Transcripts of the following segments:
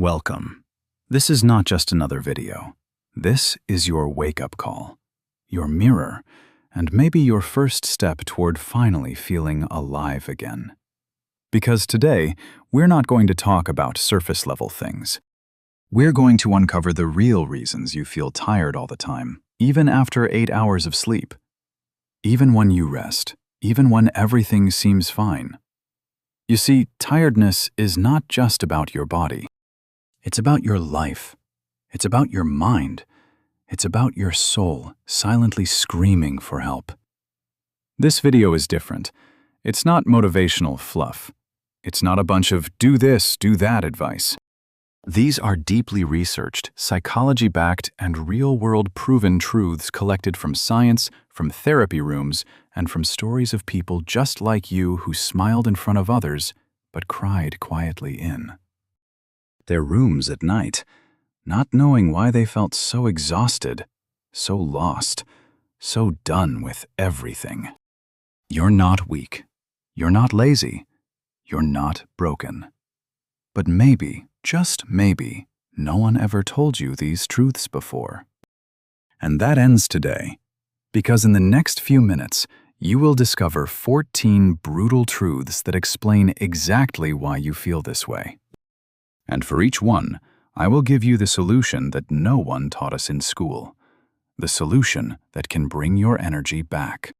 Welcome. This is not just another video. This is your wake-up call, your mirror, and maybe your first step toward finally feeling alive again. Because today, we're not going to talk about surface-level things. We're going to uncover the real reasons you feel tired all the time, even after 8 hours of sleep. Even when you rest, even when everything seems fine. You see, tiredness is not just about your body. It's about your life. It's about your mind. It's about your soul silently screaming for help. This video is different. It's not motivational fluff. It's not a bunch of do this, do that advice. These are deeply researched, psychology-backed, and real-world proven truths collected from science, from therapy rooms, and from stories of people just like you who smiled in front of others but cried quietly in their rooms at night, not knowing why they felt so exhausted, so lost, so done with everything. You're not weak. You're not lazy. You're not broken. But maybe, just maybe, no one ever told you these truths before. And that ends today, because in the next few minutes, you will discover 14 brutal truths that explain exactly why you feel this way. And for each one, I will give you the solution that no one taught us in school. The solution that can bring your energy back.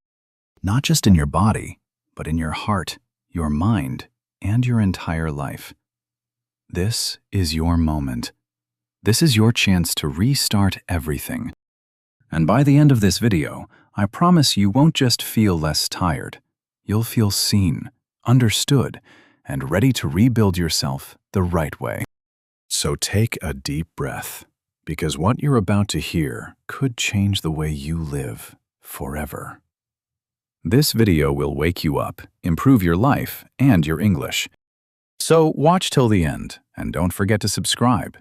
Not just in your body, but in your heart, your mind, and your entire life. This is your moment. This is your chance to restart everything. And by the end of this video, I promise you won't just feel less tired. You'll feel seen, understood, and ready to rebuild yourself the right way. So take a deep breath, because what you're about to hear could change the way you live forever. This video will wake you up, improve your life and your English. So watch till the end, and don't forget to subscribe.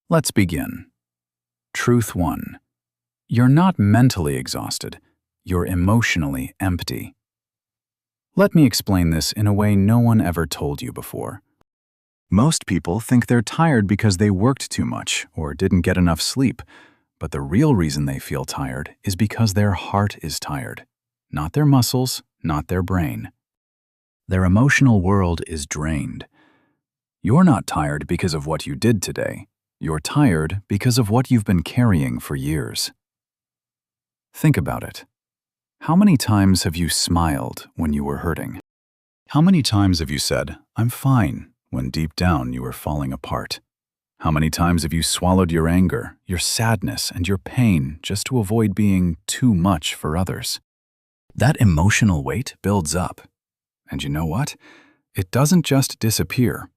Let's begin. Truth 1. You're not mentally exhausted. You're emotionally empty. Let me explain this in a way no one ever told you before. Most people think they're tired because they worked too much or didn't get enough sleep, but the real reason they feel tired is because their heart is tired, not their muscles, not their brain. Their emotional world is drained. You're not tired because of what you did today. You're tired because of what you've been carrying for years. Think about it. How many times have you smiled when you were hurting? How many times have you said, "I'm fine," when deep down you were falling apart? How many times have you swallowed your anger, your sadness, and your pain just to avoid being too much for others? That emotional weight builds up. And you know what? It doesn't just disappear.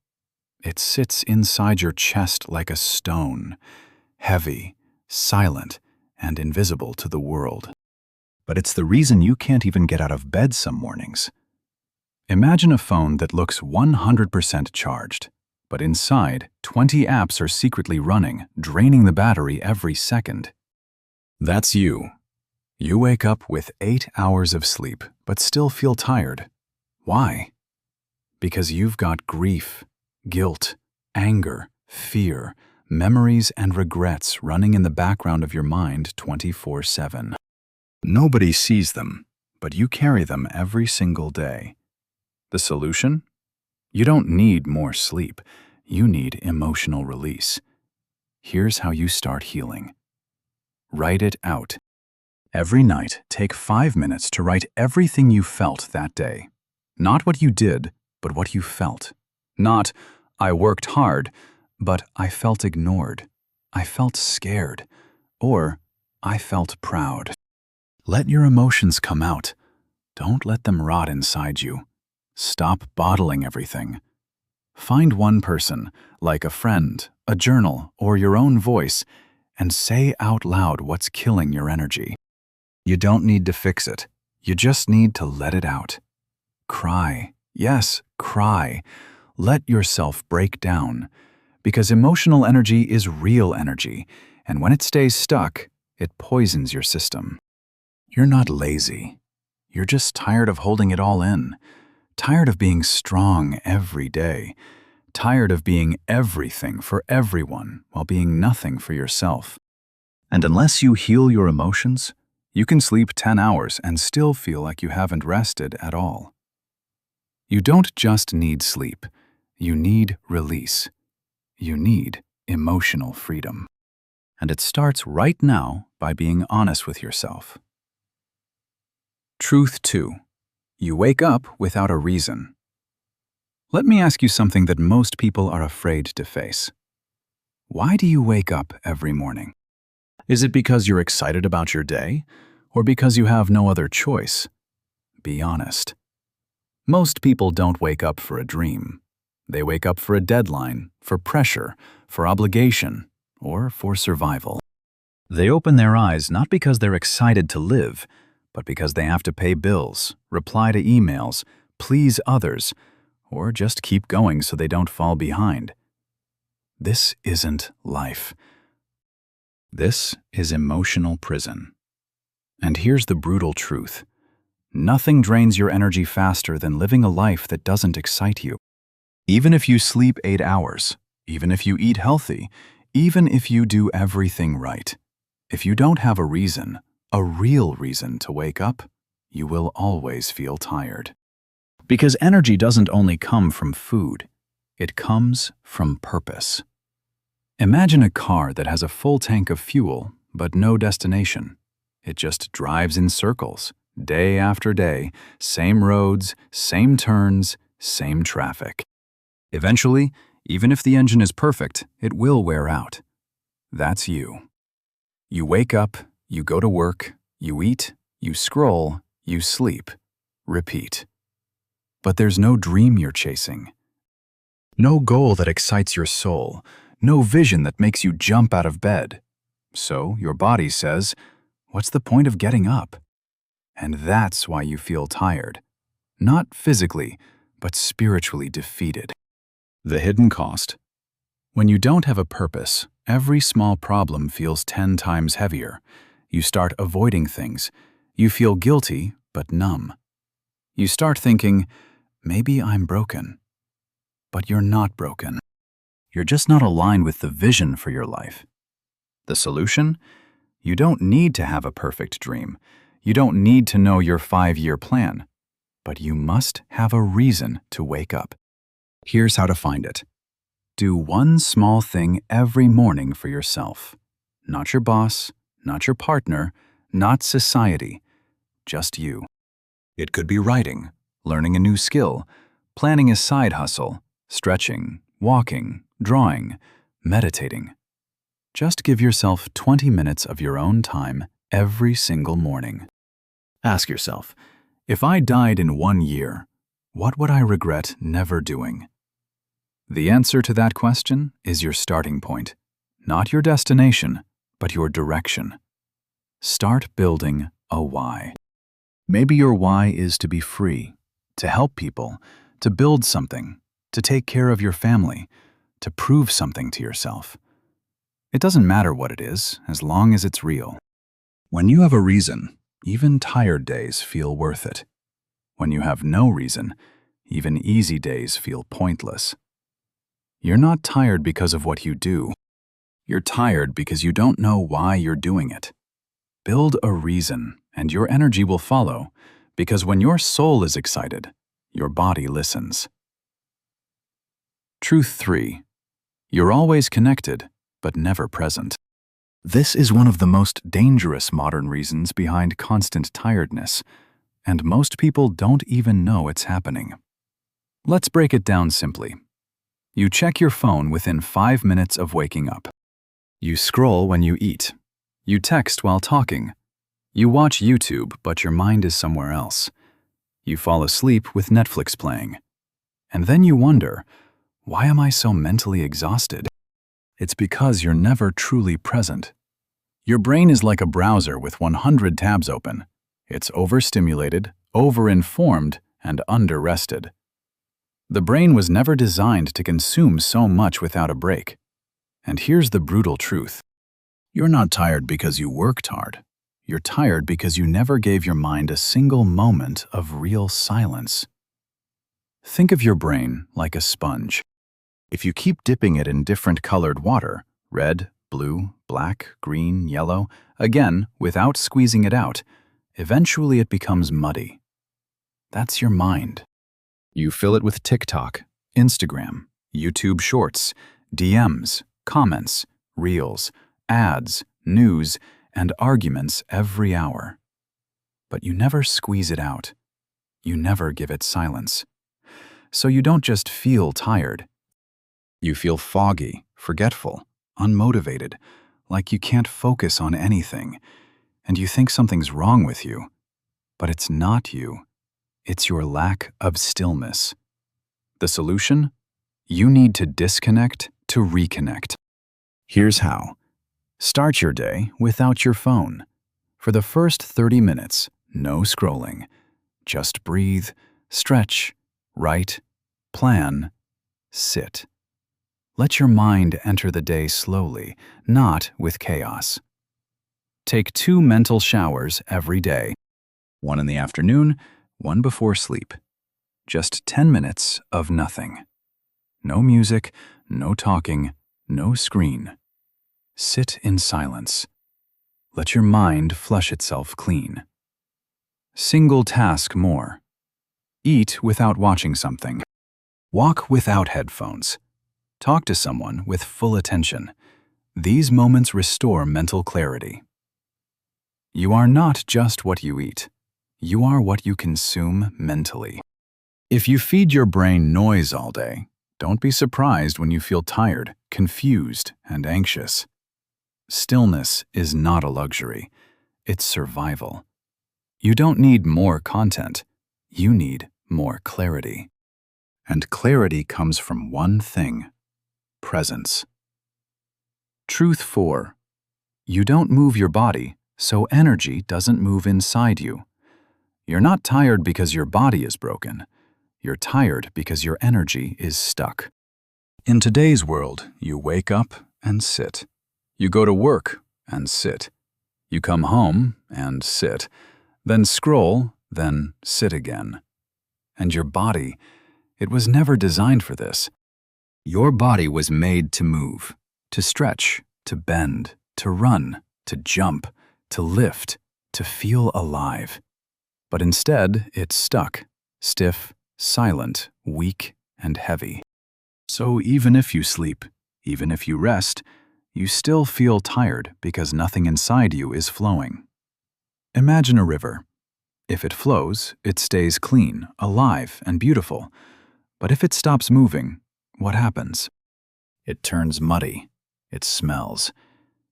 It sits inside your chest like a stone, heavy, silent, and invisible to the world. But it's the reason you can't even get out of bed some mornings. Imagine a phone that looks 100% charged, but inside, 20 apps are secretly running, draining the battery every second. That's you. You wake up with 8 hours of sleep, but still feel tired. Why? Because you've got grief, guilt, anger, fear, memories, and regrets running in the background of your mind 24/7. Nobody sees them, but you carry them every single day. The solution? You don't need more sleep. You need emotional release. Here's how you start healing. Write it out. Every night, take 5 minutes to write everything you felt that day. Not what you did, but what you felt. Not, "I worked hard," but "I felt ignored," "I felt scared," or "I felt proud." Let your emotions come out. Don't let them rot inside you. Stop bottling everything. Find one person, like a friend, a journal, or your own voice, and say out loud what's killing your energy. You don't need to fix it. You just need to let it out. Cry. Yes, cry. Let yourself break down. Because emotional energy is real energy, and when it stays stuck, it poisons your system. You're not lazy. You're just tired of holding it all in. Tired of being strong every day. tired of being everything for everyone while being nothing for yourself. And unless you heal your emotions, you can sleep 10 hours and still feel like you haven't rested at all. You don't just need sleep, you need release. You need emotional freedom. And it starts right now by being honest with yourself. Truth 2. You wake up without a reason. Let me ask you something that most people are afraid to face. Why do you wake up every morning? Is it because you're excited about your day, or because you have no other choice? Be honest. Most people don't wake up for a dream. They wake up for a deadline, for pressure, for obligation, or for survival. They open their eyes not because they're excited to live, but because they have to pay bills, reply to emails, please others, or just keep going so they don't fall behind. This isn't life. This is emotional prison. And here's the brutal truth. Nothing drains your energy faster than living a life that doesn't excite you. Even if you sleep 8 hours, even if you eat healthy, even if you do everything right, if you don't have a reason, a real reason to wake up, you will always feel tired. Because energy doesn't only come from food, it comes from purpose. Imagine a car that has a full tank of fuel, but no destination. It just drives in circles, day after day, same roads, same turns, same traffic. Eventually, even if the engine is perfect, it will wear out. That's you. You wake up, you go to work, you eat, you scroll, you sleep. Repeat. But there's no dream you're chasing. No goal that excites your soul. No vision that makes you jump out of bed. So your body says, what's the point of getting up? And that's why you feel tired. Not physically, but spiritually defeated. The hidden cost. When you don't have a purpose, every small problem feels 10 times heavier. You start avoiding things. You feel guilty, but numb. You start thinking, maybe I'm broken. But you're not broken. You're just not aligned with the vision for your life. The solution? You don't need to have a perfect dream. You don't need to know your 5-year plan. But you must have a reason to wake up. Here's how to find it. Do one small thing every morning for yourself. Not your boss, not your partner, not society. Just you. It could be writing, learning a new skill, planning a side hustle, stretching, walking, drawing, meditating. Just give yourself 20 minutes of your own time every single morning. Ask yourself, if I died in 1 year, what would I regret never doing? The answer to that question is your starting point, not your destination, but your direction. Start building a why. Maybe your why is to be free, to help people, to build something, to take care of your family, to prove something to yourself. It doesn't matter what it is, as long as it's real. When you have a reason, even tired days feel worth it. When you have no reason, even easy days feel pointless. You're not tired because of what you do. You're tired because you don't know why you're doing it. Build a reason, and your energy will follow, because when your soul is excited, your body listens. Truth 3. You're always connected, but never present. This is one of the most dangerous modern reasons behind constant tiredness, and most people don't even know it's happening. Let's break it down simply. You check your phone within 5 minutes of waking up. You scroll when you eat. You text while talking. You watch YouTube, but your mind is somewhere else. You fall asleep with Netflix playing. And then you wonder, why am I so mentally exhausted? It's because you're never truly present. Your brain is like a browser with 100 tabs open. It's overstimulated, overinformed, and under-rested. The brain was never designed to consume so much without a break. And here's the brutal truth. You're not tired because you worked hard. You're tired because you never gave your mind a single moment of real silence. Think of your brain like a sponge. If you keep dipping it in different colored water, red, blue, black, green, yellow, again, without squeezing it out, eventually it becomes muddy. That's your mind. You fill it with TikTok, Instagram, YouTube Shorts, DMs, comments, reels, ads, news, and arguments every hour. But you never squeeze it out. You never give it silence. So you don't just feel tired. You feel foggy, forgetful, unmotivated, like you can't focus on anything, and you think something's wrong with you. But it's not you. It's your lack of stillness. The solution? You need to disconnect to reconnect. Here's how. Start your day without your phone. For the first 30 minutes, no scrolling. Just breathe, stretch, write, plan, sit. Let your mind enter the day slowly, not with chaos. Take 2 mental showers every day. One in the afternoon, one before sleep. Just 10 minutes of nothing. No music, no talking, no screen. Sit in silence. Let your mind flush itself clean. Single task more. Eat without watching something. Walk without headphones. Talk to someone with full attention. These moments restore mental clarity. You are not just what you eat. You are what you consume mentally. If you feed your brain noise all day, don't be surprised when you feel tired, confused, and anxious. Stillness is not a luxury. It's survival. You don't need more content. You need more clarity. And clarity comes from one thing: presence. Truth 4. You don't move your body, so energy doesn't move inside you. You're not tired because your body is broken. You're tired because your energy is stuck. In today's world, you wake up and sit. You go to work and sit. You come home and sit. Then scroll, then sit again. And your body, it was never designed for this. Your body was made to move, to stretch, to bend, to run, to jump, to lift, to feel alive. But instead, it's stuck, stiff, silent, weak, and heavy. So even if you sleep, even if you rest, you still feel tired because nothing inside you is flowing. Imagine a river. If it flows, it stays clean, alive, and beautiful. But if it stops moving, what happens? It turns muddy. It smells.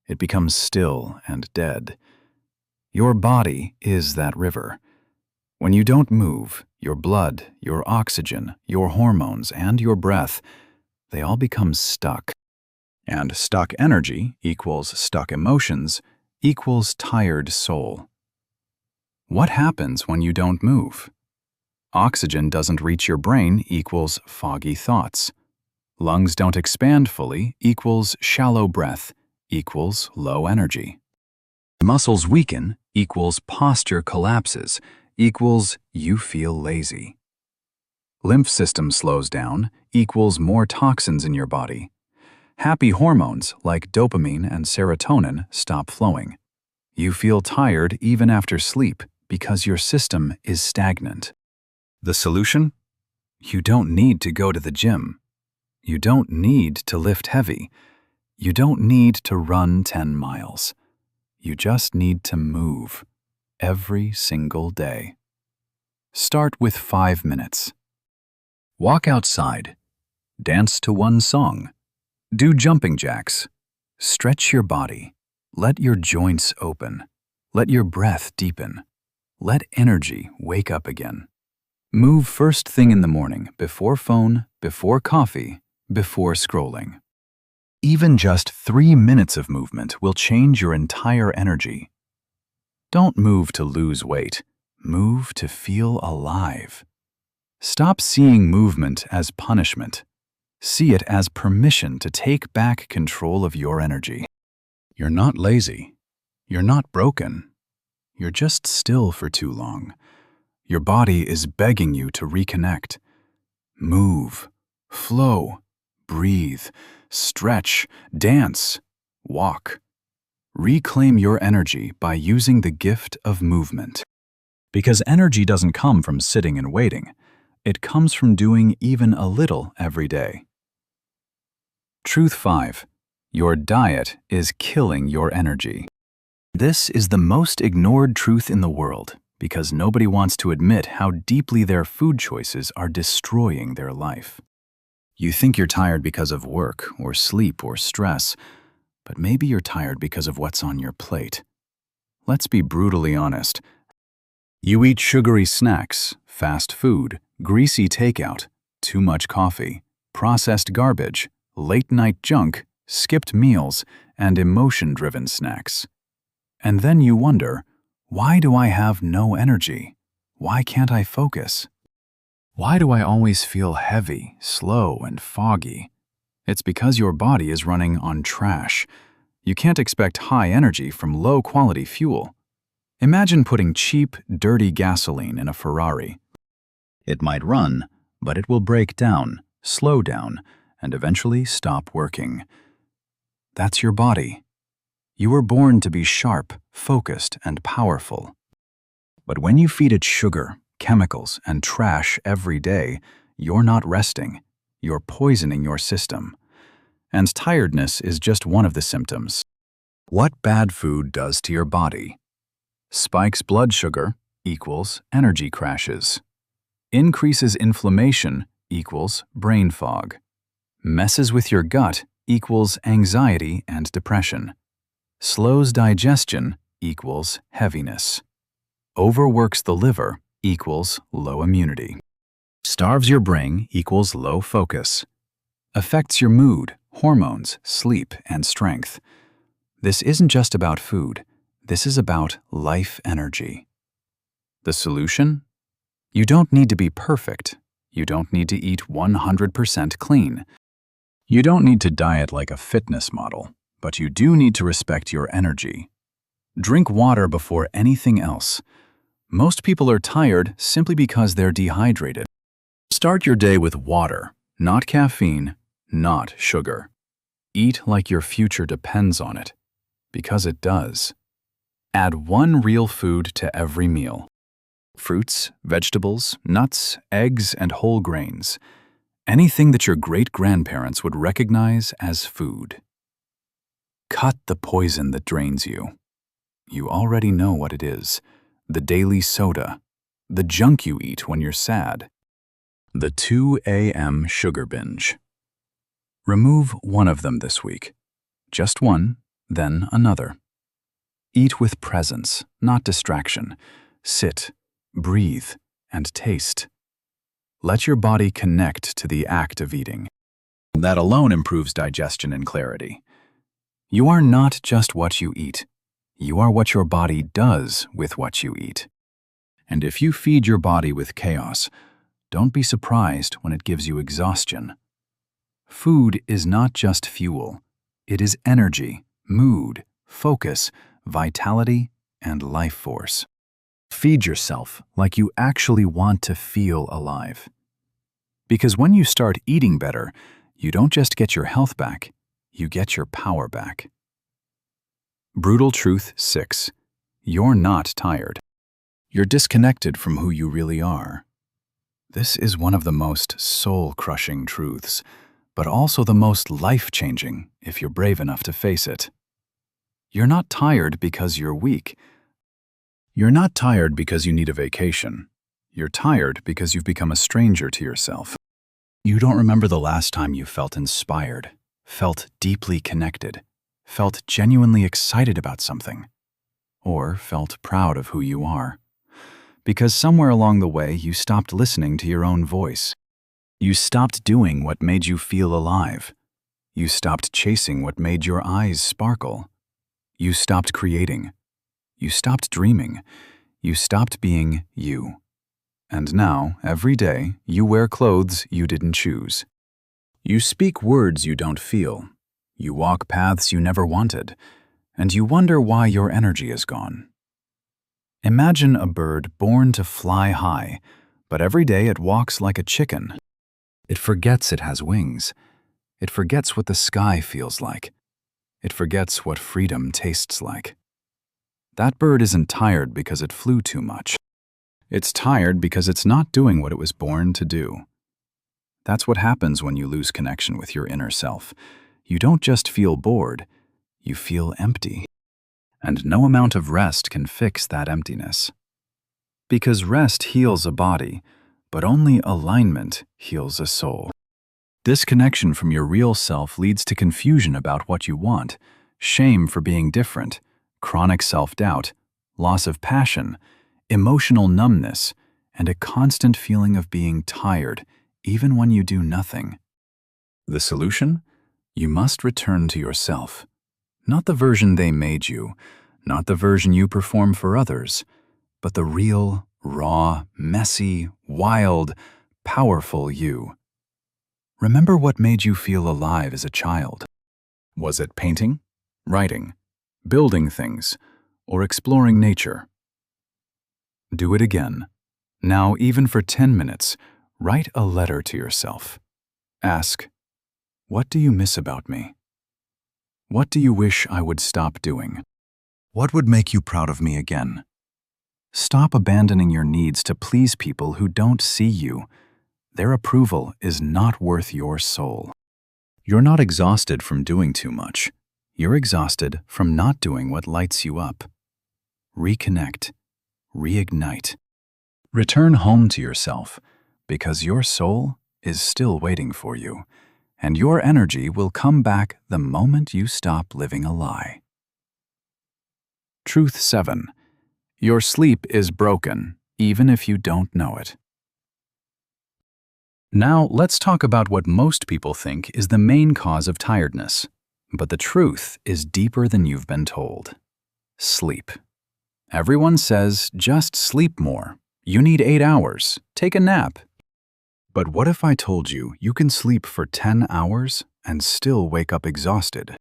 It becomes still and dead. Your body is that river. When you don't move, your blood, your oxygen, your hormones, and your breath, they all become stuck. And stuck energy equals stuck emotions equals tired soul. What happens when you don't move? Oxygen doesn't reach your brain equals foggy thoughts. Lungs don't expand fully equals shallow breath equals low energy. Muscles weaken equals posture collapses equals you feel lazy. Lymph system slows down equals more toxins in your body. Happy hormones like dopamine and serotonin stop flowing. You feel tired even after sleep because your system is stagnant. The solution? You don't need to go to the gym. You don't need to lift heavy. You don't need to run 10 miles. You just need to move every single day. Start with 5 minutes. Walk outside. Dance to one song. Do jumping jacks. Stretch your body. Let your joints open. Let your breath deepen. Let energy wake up again. Move first thing in the morning, before phone, before coffee, before scrolling. Even just 3 minutes of movement will change your entire energy. Don't move to lose weight. Move to feel alive. Stop seeing movement as punishment. See it as permission to take back control of your energy. You're not lazy. You're not broken. You're just still for too long. Your body is begging you to reconnect. Move, flow, breathe, stretch, dance, walk. Reclaim your energy by using the gift of movement. Because energy doesn't come from sitting and waiting. It comes from doing even a little every day. Truth 5. Your diet is killing your energy. This is the most ignored truth in the world because nobody wants to admit how deeply their food choices are destroying their life. You think you're tired because of work or sleep or stress, but maybe you're tired because of what's on your plate. Let's be brutally honest. You eat sugary snacks, fast food, greasy takeout, too much coffee, processed garbage, late-night junk, skipped meals, and emotion-driven snacks. And then you wonder, why do I have no energy? Why can't I focus? Why do I always feel heavy, slow, and foggy? It's because your body is running on trash. You can't expect high energy from low-quality fuel. Imagine putting cheap, dirty gasoline in a Ferrari. It might run, but it will break down, slow down, and eventually stop working. That's your body. You were born to be sharp, focused, and powerful. But when you feed it sugar, chemicals, and trash every day, you're not resting. You're poisoning your system. And tiredness is just one of the symptoms. What bad food does to your body? Spikes blood sugar equals energy crashes. Increases inflammation equals brain fog. Messes with your gut equals anxiety and depression. Slows digestion equals heaviness. Overworks the liver equals low immunity. Starves your brain equals low focus. Affects your mood, hormones, sleep, and strength. This isn't just about food. This is about life energy. The solution? You don't need to be perfect. You don't need to eat 100% clean. You don't need to diet like a fitness model, but you do need to respect your energy. Drink water before anything else. Most people are tired simply because they're dehydrated. Start your day with water, not caffeine, not sugar. Eat like your future depends on it, because it does. Add one real food to every meal. Fruits, vegetables, nuts, eggs, and whole grains. Anything that your great-grandparents would recognize as food. Cut the poison that drains you. You already know what it is. The daily soda. The junk you eat when you're sad. The 2 a.m. sugar binge. Remove one of them this week. Just one, then another. Eat with presence, not distraction. Sit, breathe, and taste. Let your body connect to the act of eating. That alone improves digestion and clarity. You are not just what you eat. You are what your body does with what you eat. And if you feed your body with chaos, don't be surprised when it gives you exhaustion. Food is not just fuel. It is energy, mood, focus, vitality, and life force. Feed yourself like you actually want to feel alive. Because when you start eating better, you don't just get your health back, you get your power back. Brutal Truth 6. You're not tired. You're disconnected from who you really are. This is one of the most soul-crushing truths, but also the most life-changing if you're brave enough to face it. You're not tired because you're weak. You're not tired because you need a vacation. You're tired because you've become a stranger to yourself. You don't remember the last time you felt inspired, felt deeply connected, felt genuinely excited about something, or felt proud of who you are. Because somewhere along the way, you stopped listening to your own voice. You stopped doing what made you feel alive. You stopped chasing what made your eyes sparkle. You stopped creating. You stopped dreaming. You stopped being you. And now, every day, you wear clothes you didn't choose. You speak words you don't feel. You walk paths you never wanted. And you wonder why your energy is gone. Imagine a bird born to fly high, but every day it walks like a chicken. It forgets it has wings. It forgets what the sky feels like. It forgets what freedom tastes like. That bird isn't tired because it flew too much. It's tired because it's not doing what it was born to do. That's what happens when you lose connection with your inner self. You don't just feel bored, you feel empty. And no amount of rest can fix that emptiness. Because rest heals a body, but only alignment heals a soul. Disconnection from your real self leads to confusion about what you want, shame for being different, chronic self-doubt, loss of passion, emotional numbness, and a constant feeling of being tired, even when you do nothing. The solution? You must return to yourself. Not the version they made you, not the version you perform for others, but the real, raw, messy, wild, powerful you. Remember what made you feel alive as a child. Was it painting, writing, building things, or exploring nature? Do it again. Now, even for 10 minutes, write a letter to yourself. Ask, what do you miss about me? What do you wish I would stop doing? What would make you proud of me again? Stop abandoning your needs to please people who don't see you. Their approval is not worth your soul. You're not exhausted from doing too much. You're exhausted from not doing what lights you up. Reconnect. Reignite. Return home to yourself, because your soul is still waiting for you, and your energy will come back the moment you stop living a lie. Truth 7. Your sleep is broken, even if you don't know it. Now, let's talk about what most people think is the main cause of tiredness. But the truth is deeper than you've been told. Sleep. Everyone says, just sleep more. You need 8 hours. Take a nap. But what if I told you you can sleep for 10 hours and still wake up exhausted?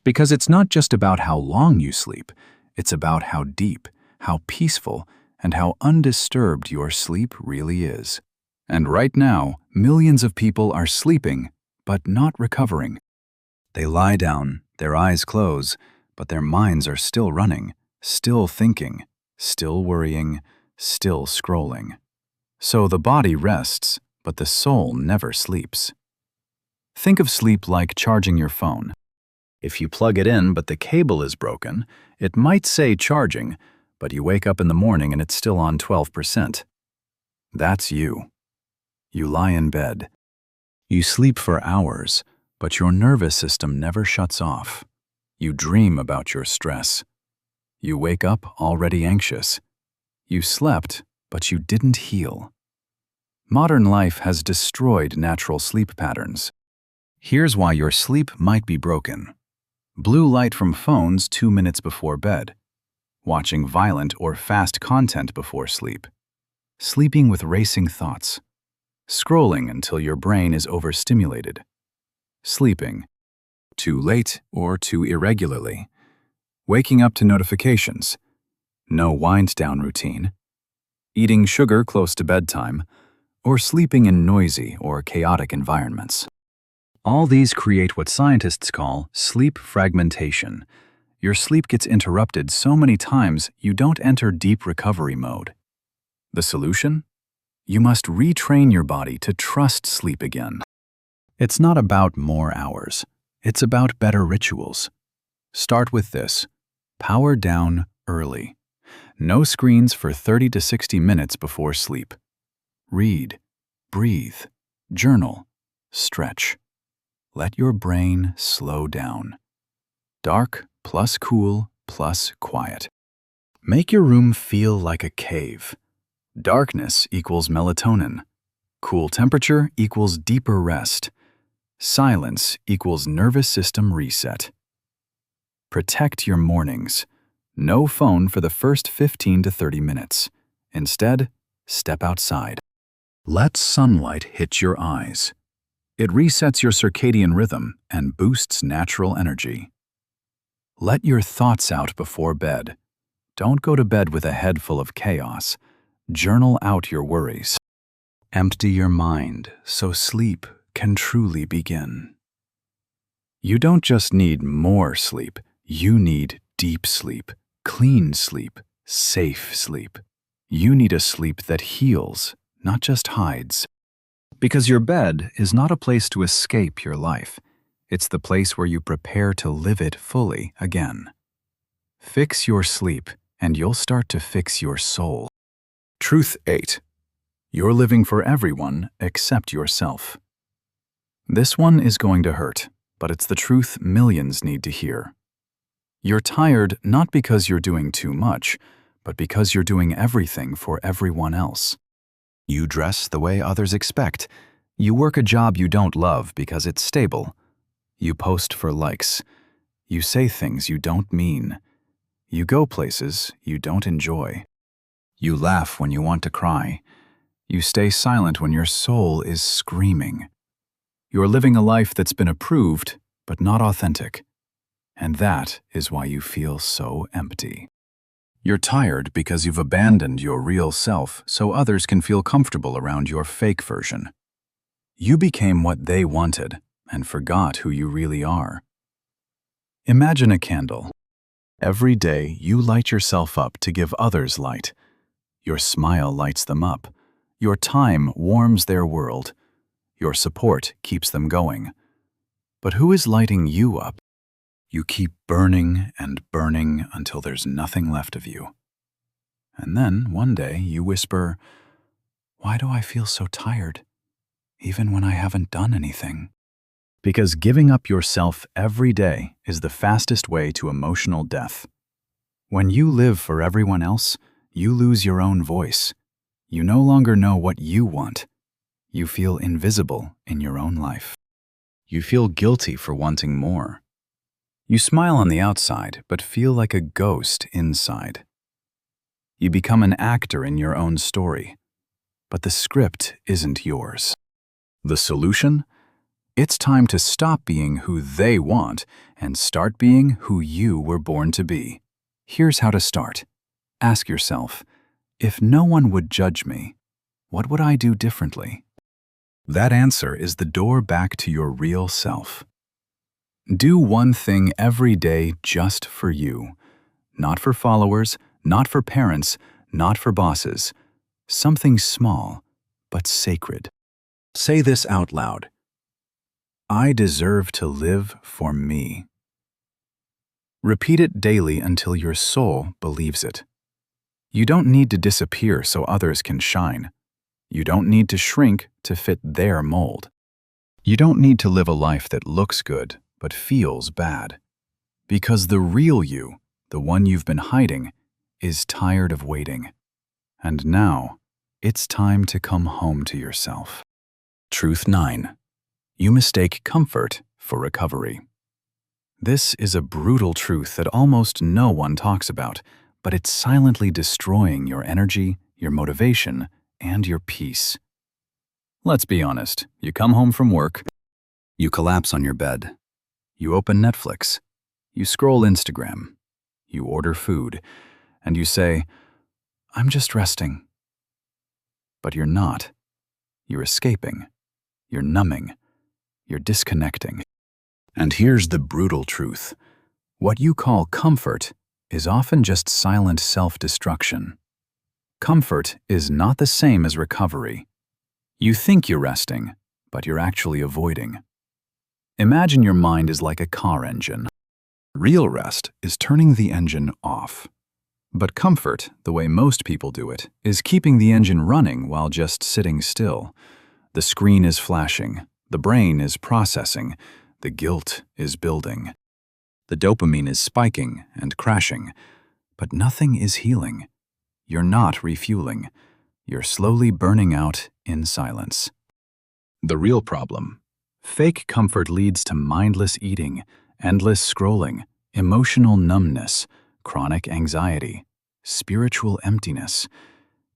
Because it's not just about how long you sleep. It's about how deep, how peaceful, and how undisturbed your sleep really is. And right now, millions of people are sleeping, but not recovering. They lie down, their eyes close, but their minds are still running, still thinking, still worrying, still scrolling. So the body rests, but the soul never sleeps. Think of sleep like charging your phone. If you plug it in but the cable is broken, it might say charging, but you wake up in the morning and it's still on 12%. That's you. You lie in bed. You sleep for hours, but your nervous system never shuts off. You dream about your stress. You wake up already anxious. You slept, but you didn't heal. Modern life has destroyed natural sleep patterns. Here's why your sleep might be broken. Blue light from phones 2 minutes before bed. Watching violent or fast content before sleep. Sleeping with racing thoughts. Scrolling until your brain is overstimulated. Sleeping too late or too irregularly. Waking up to notifications. No wind-down routine. Eating sugar close to bedtime, or sleeping in noisy or chaotic environments. All these create what scientists call sleep fragmentation. Your sleep gets interrupted so many times you don't enter deep recovery mode. The solution? You must retrain your body to trust sleep again. It's not about more hours. It's about better rituals. Start with this. Power down early. No screens for 30 to 60 minutes before sleep. Read, breathe, journal, stretch. Let your brain slow down. Dark plus cool plus quiet. Make your room feel like a cave. Darkness equals melatonin. Cool temperature equals deeper rest. Silence equals nervous system reset. Protect your mornings. No phone for the first 15 to 30 minutes. Instead, step outside. Let sunlight hit your eyes. It resets your circadian rhythm and boosts natural energy. Let your thoughts out before bed. Don't go to bed with a head full of chaos. Journal out your worries. Empty your mind so sleep can truly begin. You don't just need more sleep, you need deep sleep, clean sleep, safe sleep. You need a sleep that heals, not just hides. Because your bed is not a place to escape your life. It's the place where you prepare to live it fully again. Fix your sleep, and you'll start to fix your soul. Truth 8. You're living for everyone except yourself. This one is going to hurt, but it's the truth millions need to hear. You're tired not because you're doing too much, but because you're doing everything for everyone else. You dress the way others expect. You work a job you don't love because it's stable. You post for likes. You say things you don't mean. You go places you don't enjoy. You laugh when you want to cry. You stay silent when your soul is screaming. You're living a life that's been approved, but not authentic. And that is why you feel so empty. You're tired because you've abandoned your real self so others can feel comfortable around your fake version. You became what they wanted and forgot who you really are. Imagine a candle. Every day you light yourself up to give others light. Your smile lights them up. Your time warms their world. Your support keeps them going. But who is lighting you up? You keep burning and burning until there's nothing left of you. And then, one day, you whisper, "Why do I feel so tired, even when I haven't done anything?" Because giving up yourself every day is the fastest way to emotional death. When you live for everyone else, you lose your own voice. You no longer know what you want. You feel invisible in your own life. You feel guilty for wanting more. You smile on the outside, but feel like a ghost inside. You become an actor in your own story, but the script isn't yours. The solution? It's time to stop being who they want and start being who you were born to be. Here's how to start. Ask yourself, if no one would judge me, what would I do differently? That answer is the door back to your real self. Do one thing every day just for you. Not for followers, not for parents, not for bosses. Something small, but sacred. Say this out loud. I deserve to live for me. Repeat it daily until your soul believes it. You don't need to disappear so others can shine. You don't need to shrink to fit their mold. You don't need to live a life that looks good but feels bad. Because the real you, the one you've been hiding, is tired of waiting. And now, it's time to come home to yourself. Truth 9. You mistake comfort for recovery. This is a brutal truth that almost no one talks about, but it's silently destroying your energy, your motivation, and your peace. Let's be honest, you come home from work, you collapse on your bed, you open Netflix, you scroll Instagram, you order food, and you say, "I'm just resting." But you're not. You're escaping. You're numbing. You're disconnecting. And here's the brutal truth. What you call comfort is often just silent self-destruction. Comfort is not the same as recovery. You think you're resting, but you're actually avoiding. Imagine your mind is like a car engine. Real rest is turning the engine off. But comfort, the way most people do it, is keeping the engine running while just sitting still. The screen is flashing, the brain is processing, the guilt is building. The dopamine is spiking and crashing, but nothing is healing. You're not refueling. You're slowly burning out in silence. The real problem. Fake comfort leads to mindless eating, endless scrolling, emotional numbness, chronic anxiety, spiritual emptiness,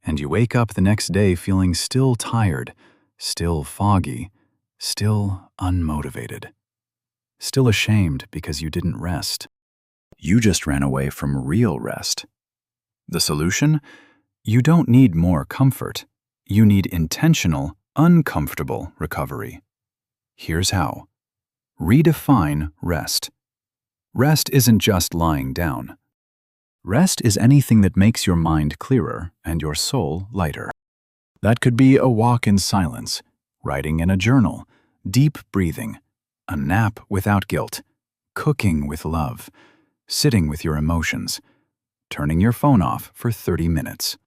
and you wake up the next day feeling still tired, still foggy, still unmotivated, still ashamed because you didn't rest. You just ran away from real rest. The solution? You don't need more comfort. You need intentional, uncomfortable recovery. Here's how. Redefine rest. Rest isn't just lying down. Rest is anything that makes your mind clearer and your soul lighter. That could be a walk in silence, writing in a journal, deep breathing, a nap without guilt, cooking with love, sitting with your emotions, turning your phone off for 30 minutes.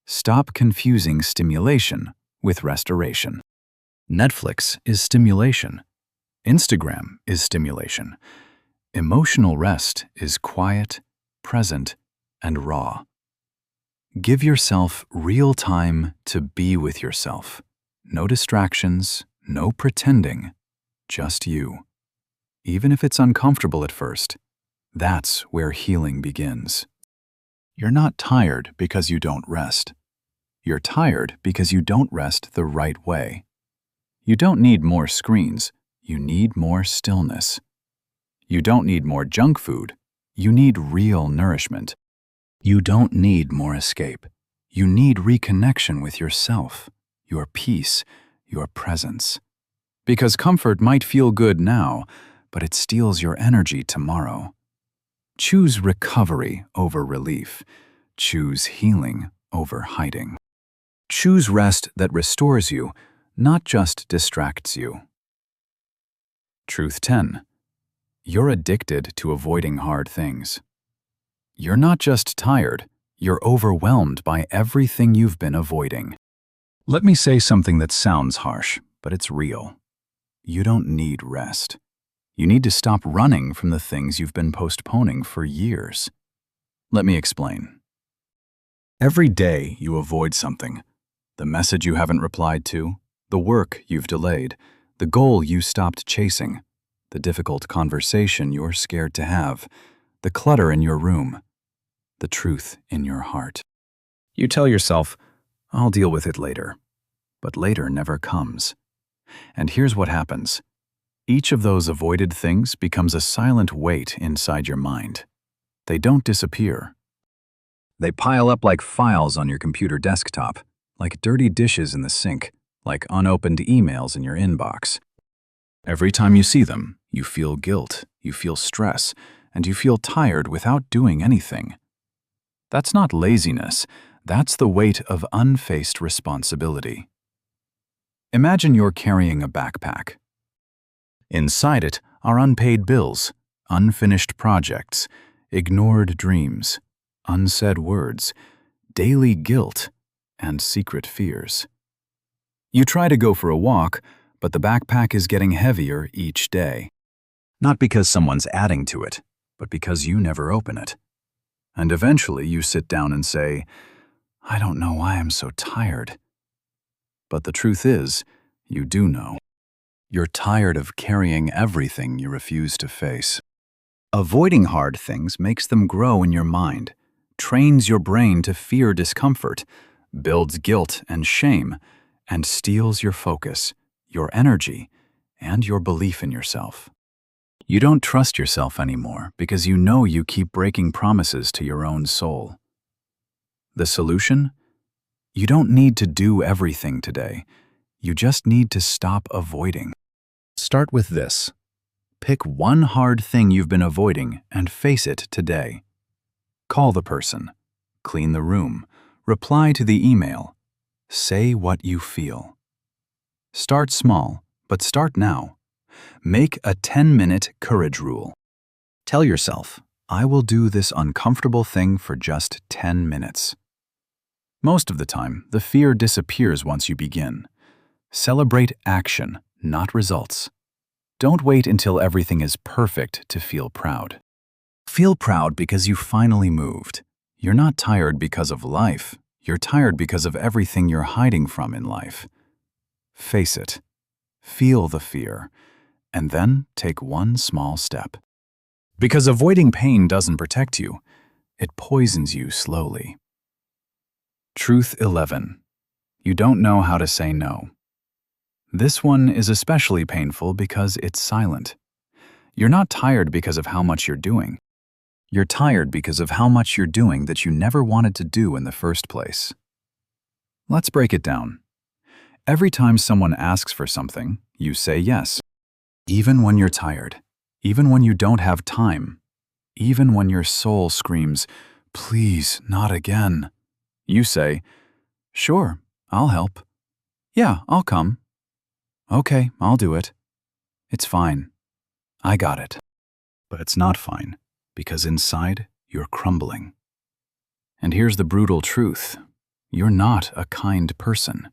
Stop confusing stimulation with restoration. Netflix is stimulation. Instagram is stimulation. Emotional rest is quiet, present, and raw. Give yourself real time to be with yourself. No distractions, no pretending, just you. Even if it's uncomfortable at first, that's where healing begins. You're not tired because you don't rest. You're tired because you don't rest the right way. You don't need more screens, you need more stillness. You don't need more junk food, you need real nourishment. You don't need more escape. You need reconnection with yourself, your peace, your presence. Because comfort might feel good now, but it steals your energy tomorrow. Choose recovery over relief. Choose healing over hiding. Choose rest that restores you, not just distracts you. Truth 10. You're addicted to avoiding hard things. You're not just tired, you're overwhelmed by everything you've been avoiding. Let me say something that sounds harsh, but it's real. You don't need rest. You need to stop running from the things you've been postponing for years. Let me explain. Every day you avoid something. The message you haven't replied to, the work you've delayed, the goal you stopped chasing, the difficult conversation you're scared to have, the clutter in your room, the truth in your heart. You tell yourself, I'll deal with it later. But later never comes. And here's what happens. Each of those avoided things becomes a silent weight inside your mind. They don't disappear. They pile up like files on your computer desktop, like dirty dishes in the sink, like unopened emails in your inbox. Every time you see them, you feel guilt, you feel stress, and you feel tired without doing anything. That's not laziness, that's the weight of unfaced responsibility. Imagine you're carrying a backpack. Inside it are unpaid bills, unfinished projects, ignored dreams, unsaid words, daily guilt, and secret fears. You try to go for a walk, but the backpack is getting heavier each day. Not because someone's adding to it, but because you never open it. And eventually you sit down and say, I don't know why I'm so tired. But the truth is, you do know. You're tired of carrying everything you refuse to face. Avoiding hard things makes them grow in your mind, trains your brain to fear discomfort, builds guilt and shame, and steals your focus, your energy, and your belief in yourself. You don't trust yourself anymore because you know you keep breaking promises to your own soul. The solution? You don't need to do everything today. You just need to stop avoiding. Start with this. Pick one hard thing you've been avoiding and face it today. Call the person. Clean the room. Reply to the email. Say what you feel. Start small, but start now. Make a 10-minute courage rule. Tell yourself, I will do this uncomfortable thing for just 10 minutes. Most of the time, the fear disappears once you begin. Celebrate action, not results. Don't wait until everything is perfect to feel proud. Feel proud because you finally moved. You're not tired because of life. You're tired because of everything you're hiding from in life. Face it. Feel the fear. And then take one small step. Because avoiding pain doesn't protect you. It poisons you slowly. Truth 11. You don't know how to say no. This one is especially painful because it's silent. You're not tired because of how much you're doing. You're tired because of how much you're doing that you never wanted to do in the first place. Let's break it down. Every time someone asks for something, you say yes. Even when you're tired, even when you don't have time, even when your soul screams, "Please, not again," you say, "Sure, I'll help. Yeah, I'll come. Okay, I'll do it. It's fine. I got it." But it's not fine, because inside, you're crumbling. And here's the brutal truth. You're not a kind person.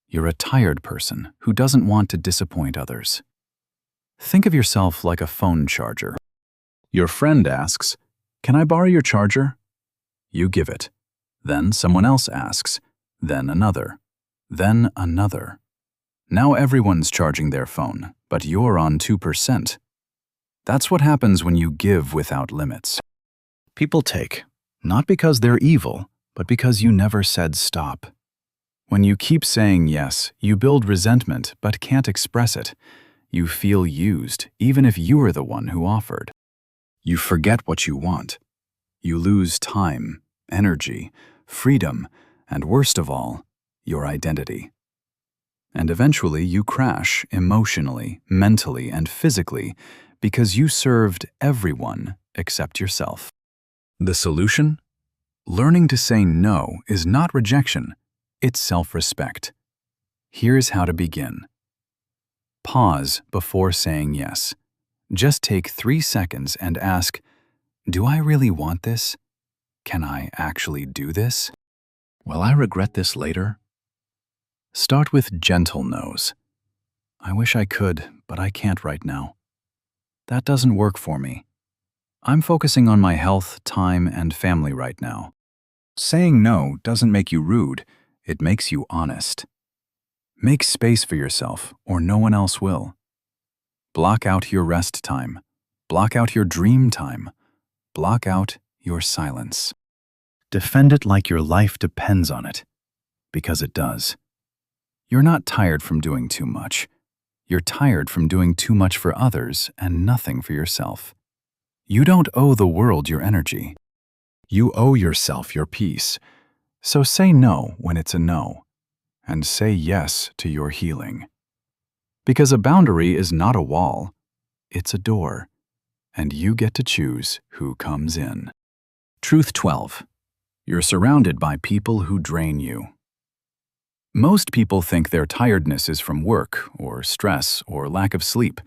You're a tired person who doesn't want to disappoint others. Think of yourself like a phone charger. Your friend asks, "Can I borrow your charger?" You give it. Then someone else asks, then another, then another. Now everyone's charging their phone, but you're on 2%. That's what happens when you give without limits. People take, not because they're evil, but because you never said stop. When you keep saying yes, you build resentment but can't express it. You feel used, even if you were the one who offered. You forget what you want. You lose time, energy, freedom, and worst of all, your identity. And eventually you crash emotionally, mentally, and physically because you served everyone except yourself. The solution? Learning to say no is not rejection, it's self-respect. Here's how to begin. Pause before saying yes. Just take 3 seconds and ask, do I really want this? Can I actually do this? Will I regret this later? Start with gentle no's. I wish I could, but I can't right now. That doesn't work for me. I'm focusing on my health, time, and family right now. Saying no doesn't make you rude, it makes you honest. Make space for yourself, or no one else will. Block out your rest time. Block out your dream time. Block out your silence. Defend it like your life depends on it, because it does. You're not tired from doing too much. You're tired from doing too much for others and nothing for yourself. You don't owe the world your energy. You owe yourself your peace. So say no when it's a no, and say yes to your healing. Because a boundary is not a wall, it's a door, and you get to choose who comes in. Truth 12. You're surrounded by people who drain you. Most people think their tiredness is from work, or stress, or lack of sleep,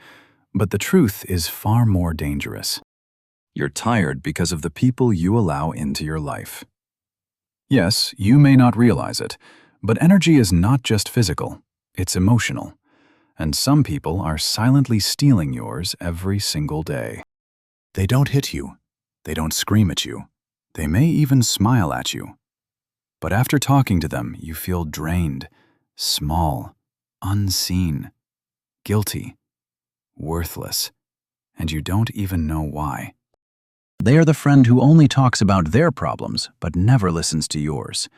but the truth is far more dangerous. You're tired because of the people you allow into your life. Yes, you may not realize it, but energy is not just physical, it's emotional. And some people are silently stealing yours every single day. They don't hit you. They don't scream at you. They may even smile at you. But after talking to them, you feel drained, small, unseen, guilty, worthless, and you don't even know why. They are the friend who only talks about their problems but never listens to yours.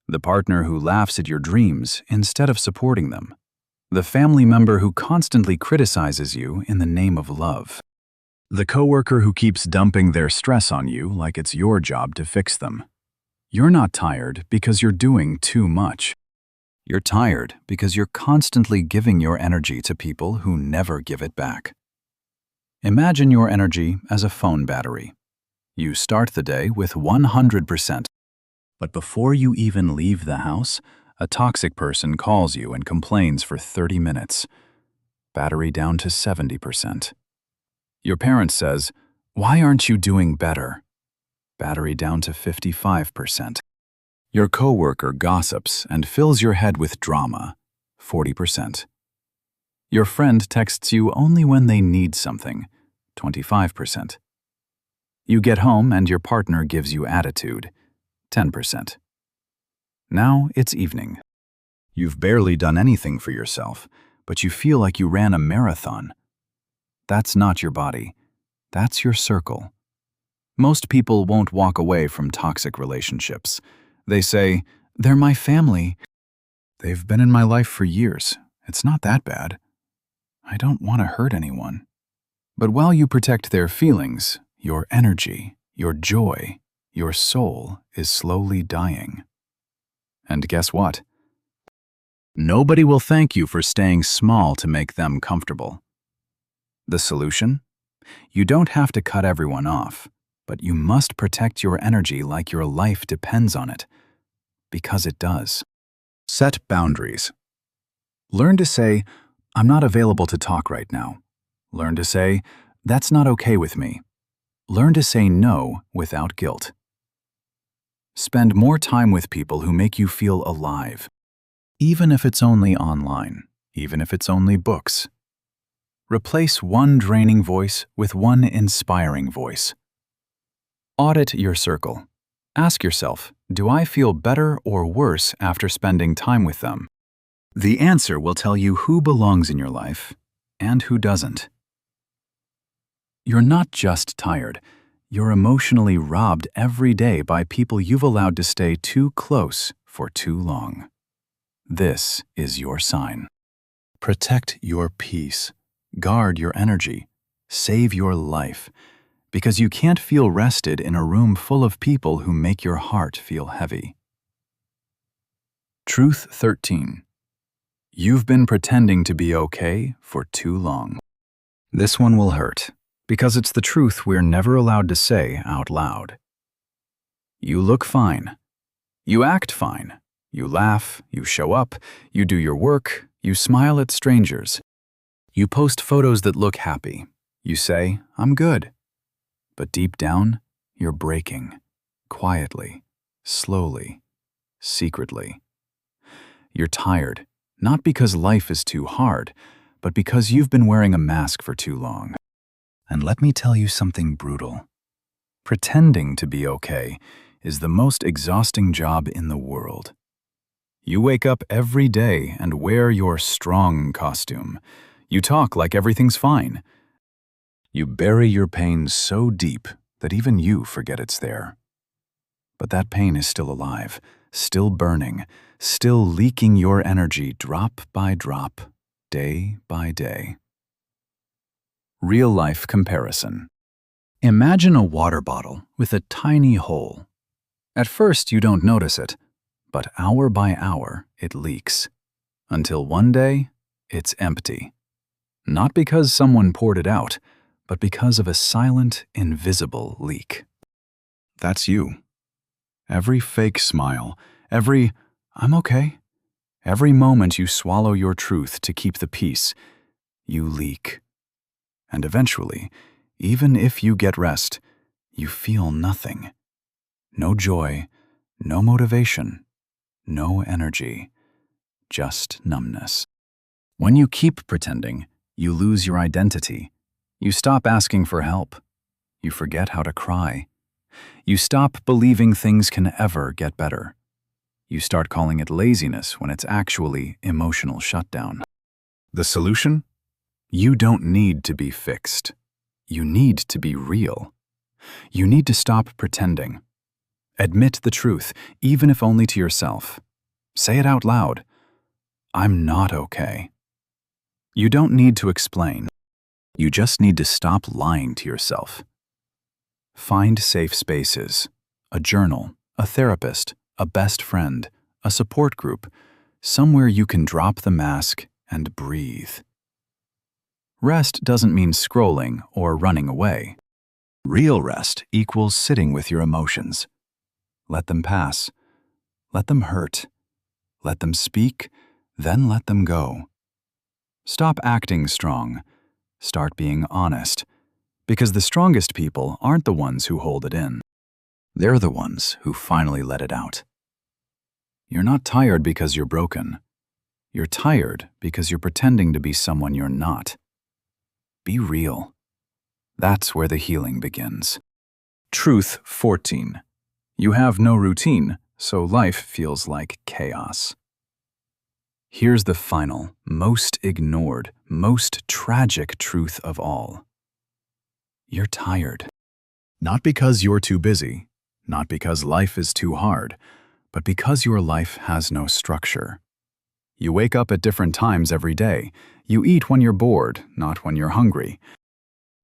The partner who laughs at your dreams instead of supporting them. The family member who constantly criticizes you in the name of love. The coworker who keeps dumping their stress on you like it's your job to fix them. You're not tired because you're doing too much. You're tired because you're constantly giving your energy to people who never give it back. Imagine your energy as a phone battery. You start the day with 100%. But before you even leave the house, a toxic person calls you and complains for 30 minutes. Battery down to 70%. Your parent says, "Why aren't you doing better?" Battery down to 55%. Your coworker gossips and fills your head with drama. 40%. Your friend texts you only when they need something. 25%. You get home and your partner gives you attitude. 10%. Now it's evening. You've barely done anything for yourself, but you feel like you ran a marathon. That's not your body. That's your circle. Most people won't walk away from toxic relationships. They say, "They're my family. They've been in my life for years. It's not that bad. I don't want to hurt anyone." But while you protect their feelings, your energy, your joy, your soul is slowly dying. And guess what? Nobody will thank you for staying small to make them comfortable. The solution? You don't have to cut everyone off, but you must protect your energy like your life depends on it. Because it does. Set boundaries. Learn to say, I'm not available to talk right now. Learn to say, that's not okay with me. Learn to say no without guilt. Spend more time with people who make you feel alive, even if it's only online, even if it's only books. Replace one draining voice with one inspiring voice. Audit your circle. Ask yourself, do I feel better or worse after spending time with them? The answer will tell you who belongs in your life and who doesn't. You're not just tired. You're emotionally robbed every day by people you've allowed to stay too close for too long. This is your sign. Protect your peace. Guard your energy. Save your life. Because you can't feel rested in a room full of people who make your heart feel heavy. Truth 13. You've been pretending to be okay for too long. This one will hurt, because it's the truth we're never allowed to say out loud. You look fine. You act fine. You laugh, you show up, you do your work, you smile at strangers. You post photos that look happy. You say, I'm good. But deep down, you're breaking. Quietly, slowly, secretly. You're tired, not because life is too hard, but because you've been wearing a mask for too long. And let me tell you something brutal. Pretending to be okay is the most exhausting job in the world. You wake up every day and wear your strong costume. You talk like everything's fine. You bury your pain so deep that even you forget it's there. But that pain is still alive, still burning, still leaking your energy drop by drop, day by day. Real-life comparison. Imagine a water bottle with a tiny hole. At first, you don't notice it, but hour by hour, it leaks. Until one day, it's empty. Not because someone poured it out, but because of a silent, invisible leak. That's you. Every fake smile, every "I'm okay," every moment you swallow your truth to keep the peace, you leak. And eventually, even if you get rest, you feel nothing. No joy, no motivation, no energy, just numbness. When you keep pretending, you lose your identity. You stop asking for help. You forget how to cry. You stop believing things can ever get better. You start calling it laziness when it's actually emotional shutdown. The solution? You don't need to be fixed. You need to be real. You need to stop pretending. Admit the truth, even if only to yourself. Say it out loud. I'm not okay. You don't need to explain. You just need to stop lying to yourself. Find safe spaces, a journal, a therapist, a best friend, a support group, somewhere you can drop the mask and breathe. Rest doesn't mean scrolling or running away. Real rest equals sitting with your emotions. Let them pass. Let them hurt. Let them speak, then let them go. Stop acting strong. Start being honest. Because the strongest people aren't the ones who hold it in. They're the ones who finally let it out. You're not tired because you're broken. You're tired because you're pretending to be someone you're not. Be real. That's where the healing begins. Truth 14. You have no routine, so life feels like chaos. Here's the final, most ignored, most tragic truth of all. You're tired. Not because you're too busy, not because life is too hard, but because your life has no structure. You wake up at different times every day. You eat when you're bored, not when you're hungry.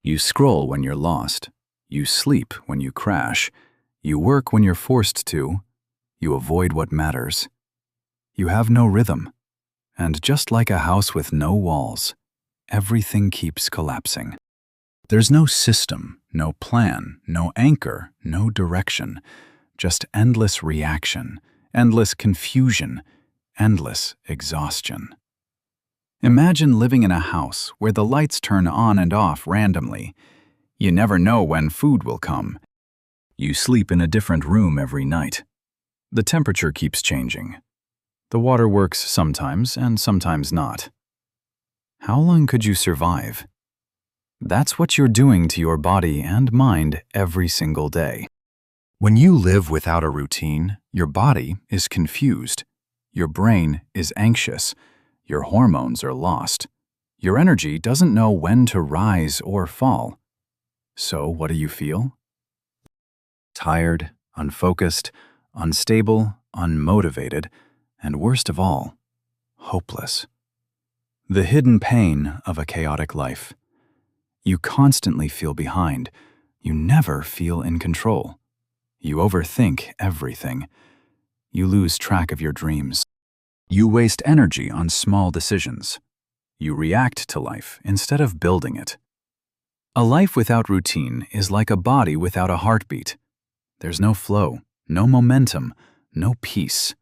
You scroll when you're lost. You sleep when you crash. You work when you're forced to. You avoid what matters. You have no rhythm. And just like a house with no walls, everything keeps collapsing. There's no system, no plan, no anchor, no direction, just endless reaction, endless confusion, endless exhaustion. Imagine living in a house where the lights turn on and off randomly. You never know when food will come. You sleep in a different room every night. The temperature keeps changing. The water works sometimes and sometimes not. How long could you survive? That's what you're doing to your body and mind every single day. When you live without a routine, your body is confused. Your brain is anxious. Your hormones are lost. Your energy doesn't know when to rise or fall. So what do you feel? Tired, unfocused, unstable, unmotivated, and worst of all, hopeless. The hidden pain of a chaotic life. You constantly feel behind. You never feel in control. You overthink everything. You lose track of your dreams. You waste energy on small decisions. You react to life instead of building it. A life without routine is like a body without a heartbeat. There's no flow, no momentum, no peace,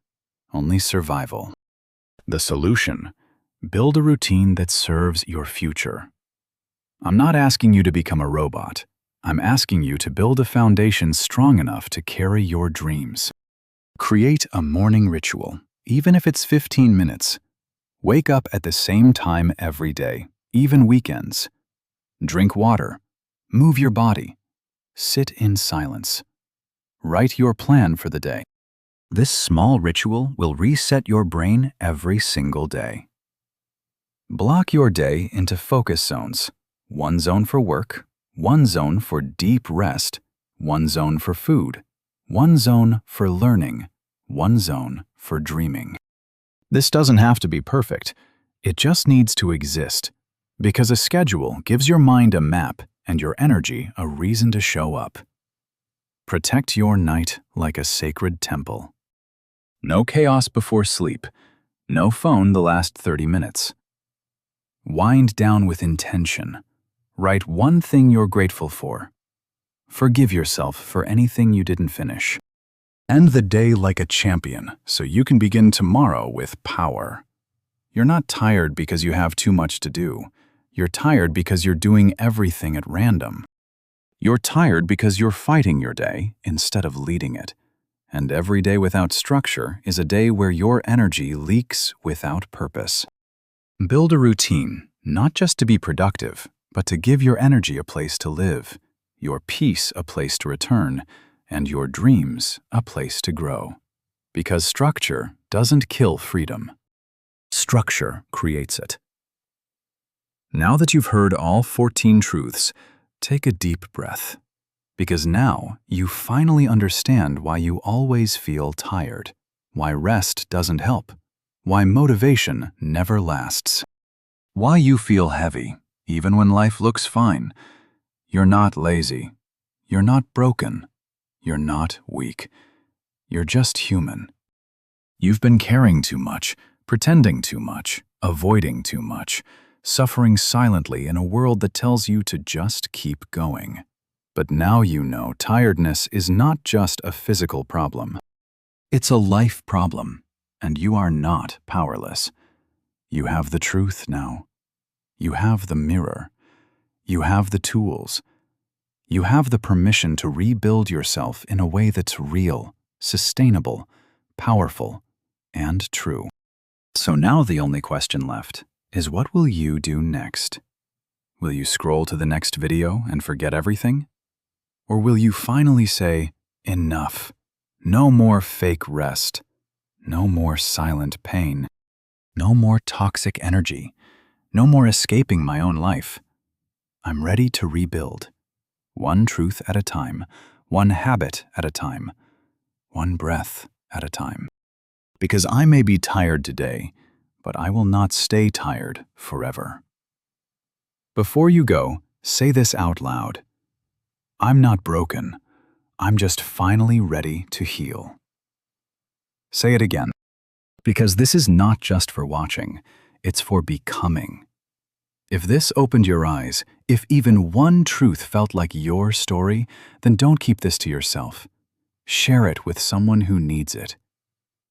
only survival. The solution: build a routine that serves your future. I'm not asking you to become a robot. I'm asking you to build a foundation strong enough to carry your dreams. Create a morning ritual, even if it's 15 minutes. Wake up at the same time every day, even weekends. Drink water. Move your body. Sit in silence. Write your plan for the day. This small ritual will reset your brain every single day. Block your day into focus zones. One zone for work, one zone for deep rest, one zone for food, one zone for learning, one zone for dreaming. This doesn't have to be perfect. It just needs to exist, because a schedule gives your mind a map and your energy a reason to show up. Protect your night like a sacred temple. No chaos before sleep. No phone the last 30 minutes. Wind down with intention. Write one thing you're grateful for. Forgive yourself for anything you didn't finish. End the day like a champion so you can begin tomorrow with power. You're not tired because you have too much to do. You're tired because you're doing everything at random. You're tired because you're fighting your day instead of leading it. And every day without structure is a day where your energy leaks without purpose. Build a routine, not just to be productive, but to give your energy a place to live, your peace a place to return, and your dreams a place to grow. Because structure doesn't kill freedom. Structure creates it. Now that you've heard all 14 truths, take a deep breath. Because now you finally understand why you always feel tired, why rest doesn't help, why motivation never lasts, why you feel heavy even when life looks fine. You're not lazy. You're not broken. You're not weak. You're just human. You've been caring too much, pretending too much, avoiding too much, suffering silently in a world that tells you to just keep going. But now you know tiredness is not just a physical problem. It's a life problem, and you are not powerless. You have the truth now. You have the mirror. You have the tools. You have the permission to rebuild yourself in a way that's real, sustainable, powerful, and true. So now the only question left is, what will you do next? Will you scroll to the next video and forget everything? Or will you finally say, enough, no more fake rest, no more silent pain, no more toxic energy, no more escaping my own life. I'm ready to rebuild, one truth at a time, one habit at a time, one breath at a time. Because I may be tired today, but I will not stay tired forever. Before you go, say this out loud. I'm not broken. I'm just finally ready to heal. Say it again, because this is not just for watching, it's for becoming. If this opened your eyes, if even one truth felt like your story, then don't keep this to yourself. Share it with someone who needs it.